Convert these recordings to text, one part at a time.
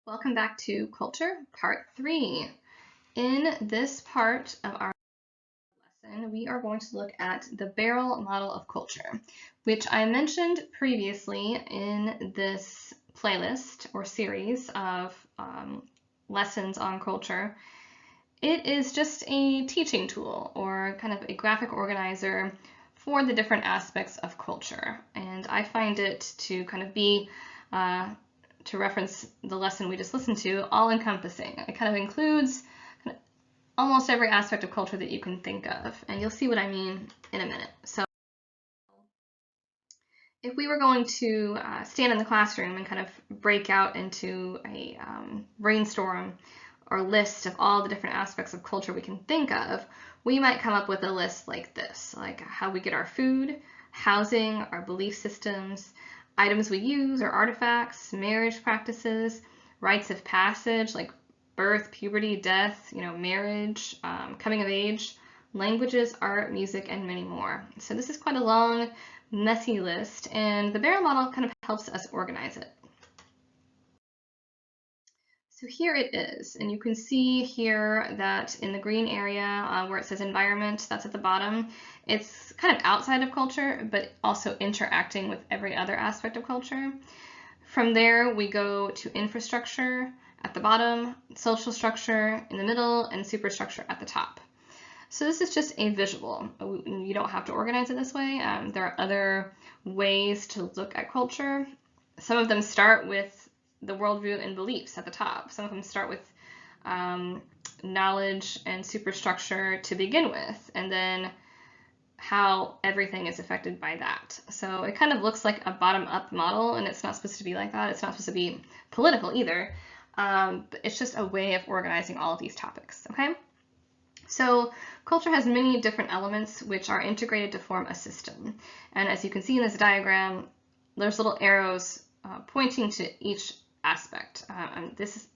Welcome back to Culture, Part 3. In this part of our lesson, we are going to look at the barrel model of culture, which I mentioned previously in this playlist or series of lessons on culture. It is just a teaching tool or kind of a graphic organizer for the different aspects of culture. And I find it to kind of be to reference the lesson we just listened to, all-encompassing. It kind of includes almost every aspect of culture that you can think of, and you'll see what I mean in a minute. So if we were going to stand in the classroom and kind of break out into a brainstorm or list of all the different aspects of culture we can think of, we might come up with a list like this, like how we get our food, housing, our belief systems, items we use or artifacts, marriage practices, rites of passage like birth, puberty, death, marriage, coming of age, languages, art, music, and many more. So this is quite a long, messy list, and the barrel model kind of helps us organize it. So here it is, and you can see here that in the green area where it says environment, that's at the bottom, it's kind of outside of culture, but also interacting with every other aspect of culture. From there, we go to infrastructure at the bottom, social structure in the middle, and superstructure at the top. So this is just a visual. You don't have to organize it this way. There are other ways to look at culture. Some of them start with the worldview and beliefs at the top. Some of them start with knowledge and superstructure to begin with, and then how everything is affected by that. So it kind of looks like a bottom-up model, and it's not supposed to be like that. It's not supposed to be political either. But it's just a way of organizing all of these topics, okay? So culture has many different elements which are integrated to form a system. And as you can see in this diagram, there's little arrows pointing to each aspect. And this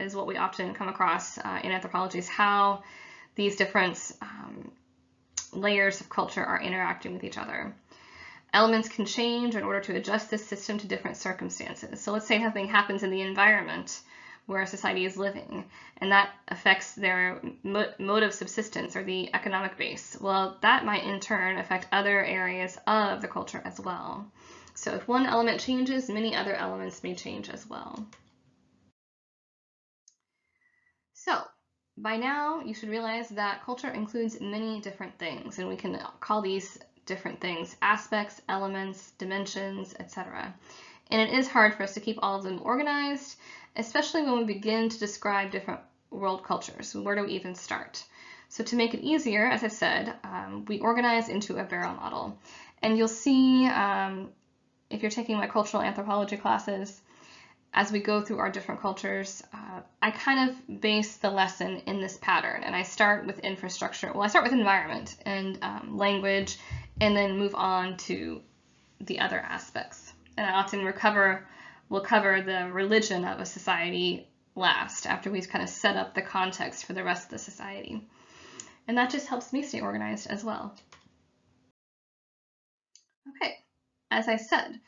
is what we often come across in anthropology, is how these different layers of culture are interacting with each other. Elements can change in order to adjust this system to different circumstances. So let's say something happens in the environment where a society is living, and that affects their mode of subsistence or the economic base. Well, that might in turn affect other areas of the culture as well. So if one element changes, many other elements may change as well. So by now, you should realize that culture includes many different things, and we can call these different things aspects, elements, dimensions, etc. And it is hard for us to keep all of them organized, especially when we begin to describe different world cultures. Where do we even start? So to make it easier, as I've said, we organize into a barrel model. And you'll see, if you're taking my cultural anthropology classes, as we go through our different cultures, I kind of base the lesson in this pattern. And I start with infrastructure. Well, I start with environment and language, and then move on to the other aspects. And I often will cover the religion of a society last, after we've kind of set up the context for the rest of the society. And that just helps me stay organized as well. Okay, as I said,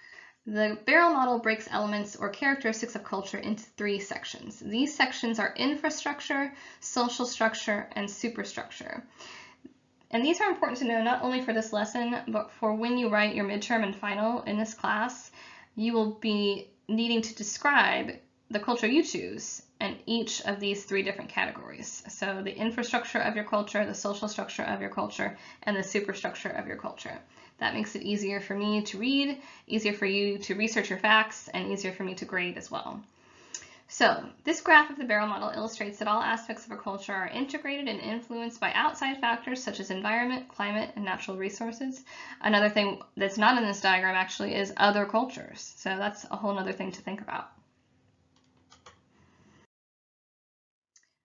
the barrel model breaks elements or characteristics of culture into 3 sections. These sections are infrastructure, social structure, and superstructure. And these are important to know not only for this lesson, but for when you write your midterm and final in this class, you will be needing to describe the culture you choose in each of these 3 different categories. So the infrastructure of your culture, the social structure of your culture, and the superstructure of your culture. That makes it easier for me to read, easier for you to research your facts, and easier for me to grade as well. So this graph of the barrel model illustrates that all aspects of a culture are integrated and influenced by outside factors such as environment, climate, and natural resources. Another thing that's not in this diagram actually is other cultures. So that's a whole other thing to think about.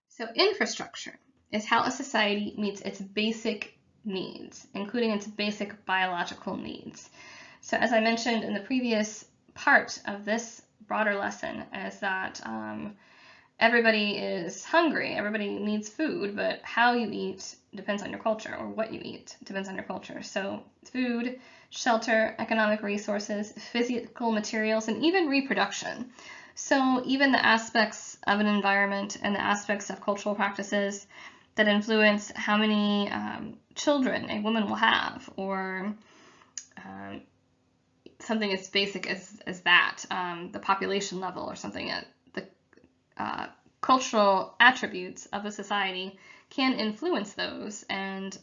So infrastructure is how a society meets its basic needs, including its basic biological needs. So as I mentioned in the previous part of this broader lesson, is that everybody is hungry, everybody needs food, but how you eat depends on your culture, or what you eat depends on your culture. So food, shelter, economic resources, physical materials, and even reproduction. So even the aspects of an environment and the aspects of cultural practices that influence how many children a woman will have, or something as basic as that, the population level or something, the cultural attributes of a society can influence those, and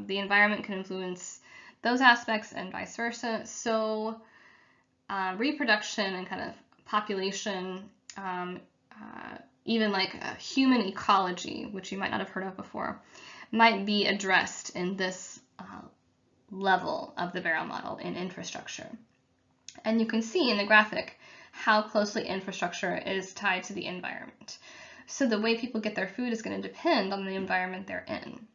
the environment can influence those aspects and vice versa. So reproduction and kind of population, even like human ecology, which you might not have heard of before, might be addressed in this level of the barrel model in infrastructure. And you can see in the graphic how closely infrastructure is tied to the environment. So the way people get their food is going to depend on the environment they're in.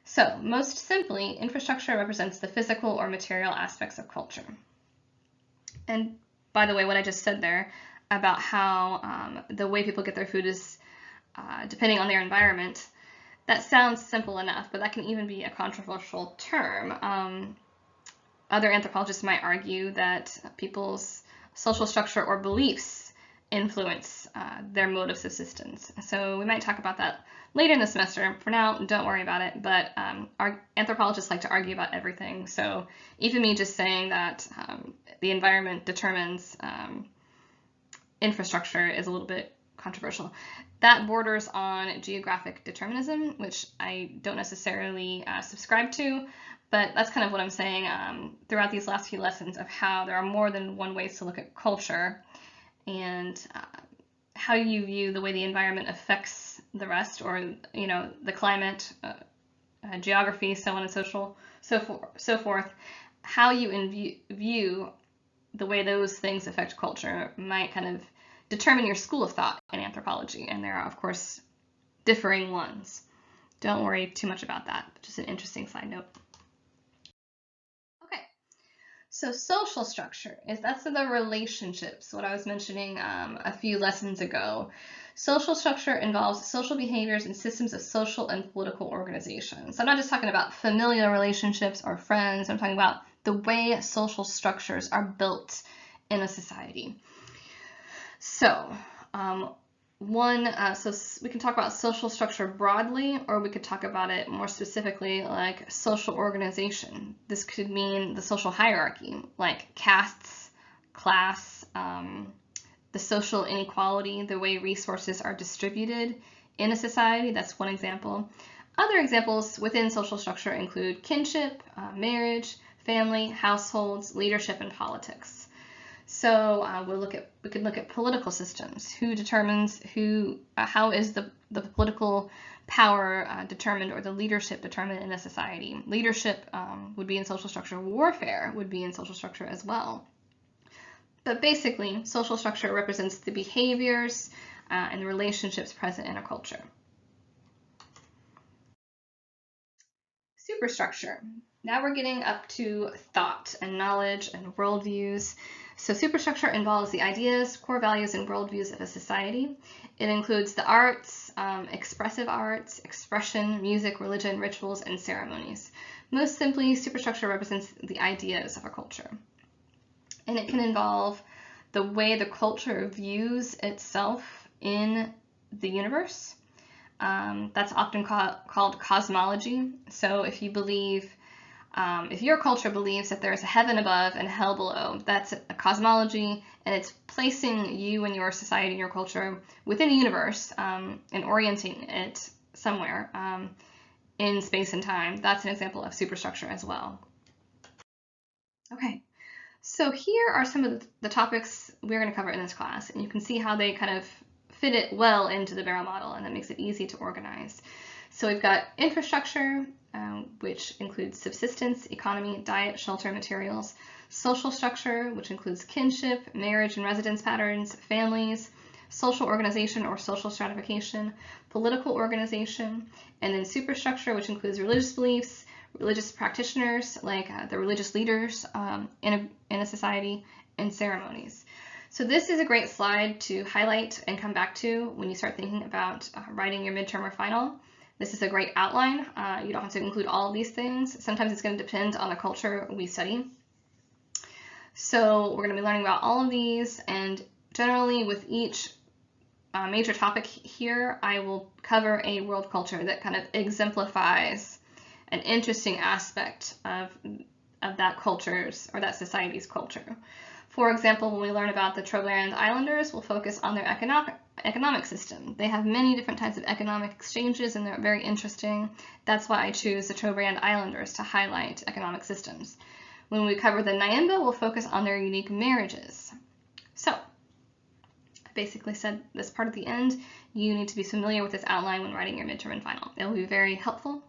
So most simply, infrastructure represents the physical or material aspects of culture. And by the way, what I just said there about how the way people get their food is depending on their environment, that sounds simple enough, but that can even be a controversial term. Other anthropologists might argue that people's social structure or beliefs influence their mode of subsistence. So we might talk about that later in the semester. For now, don't worry about it, but our anthropologists like to argue about everything. So even me just saying that the environment determines infrastructure is a little bit controversial. That borders on geographic determinism, which I don't necessarily subscribe to, but that's kind of what I'm saying throughout these last few lessons of how there are more than one ways to look at culture, and how you view the way the environment affects the rest, or the climate, geography, so on and so forth. How you view the way those things affect culture might kind of determine your school of thought in anthropology, and there are, of course, differing ones. Don't worry too much about that, just an interesting side note. Okay, so social structure that's the relationships, what I was mentioning a few lessons ago. Social structure involves social behaviors and systems of social and political organization. So I'm not just talking about familial relationships or friends, I'm talking about the way social structures are built in a society. So so we can talk about social structure broadly, or we could talk about it more specifically like social organization. This could mean the social hierarchy, like castes, class, the social inequality, the way resources are distributed in a society. That's one example. Other examples within social structure include kinship, marriage, family, households, leadership, and politics. So we could look at political systems. Who determines how is the political power determined, or the leadership determined in a society? Leadership would be in social structure. Warfare would be in social structure as well. But basically, social structure represents the behaviors and the relationships present in a culture. Superstructure. Now we're getting up to thought and knowledge and worldviews. So superstructure involves the ideas, core values, and worldviews of a society. It includes the arts, expressive arts, expression, music, religion, rituals, and ceremonies. Most simply, superstructure represents the ideas of a culture. And it can involve the way the culture views itself in the universe. That's often called cosmology. So if you believe, if your culture believes that there's a heaven above and hell below, that's a cosmology, and it's placing you and your society and your culture within the universe and orienting it somewhere in space and time. That's an example of superstructure as well. Okay, so here are some of the topics we're going to cover in this class, and you can see how they kind of fit it well into the barrel model, and that makes it easy to organize. So we've got infrastructure, which includes subsistence, economy, diet, shelter, materials. Social structure, which includes kinship, marriage and residence patterns, families, social organization or social stratification, political organization, and then superstructure, which includes religious beliefs, religious practitioners, like the religious leaders in a society, and ceremonies. So this is a great slide to highlight and come back to when you start thinking about writing your midterm or final. This is a great outline. You don't have to include all of these things. Sometimes it's going to depend on the culture we study. So we're going to be learning about all of these, and generally with each major topic here, I will cover a world culture that kind of exemplifies an interesting aspect of that culture's or that society's culture. For example, when we learn about the Trobriand Islanders, we'll focus on their economic system. They have many different types of economic exchanges, and they're very interesting. That's why I choose the Trobriand Islanders to highlight economic systems. When we cover the Nyimba, we'll focus on their unique marriages. So, I basically said this part at the end. You need to be familiar with this outline when writing your midterm and final. It will be very helpful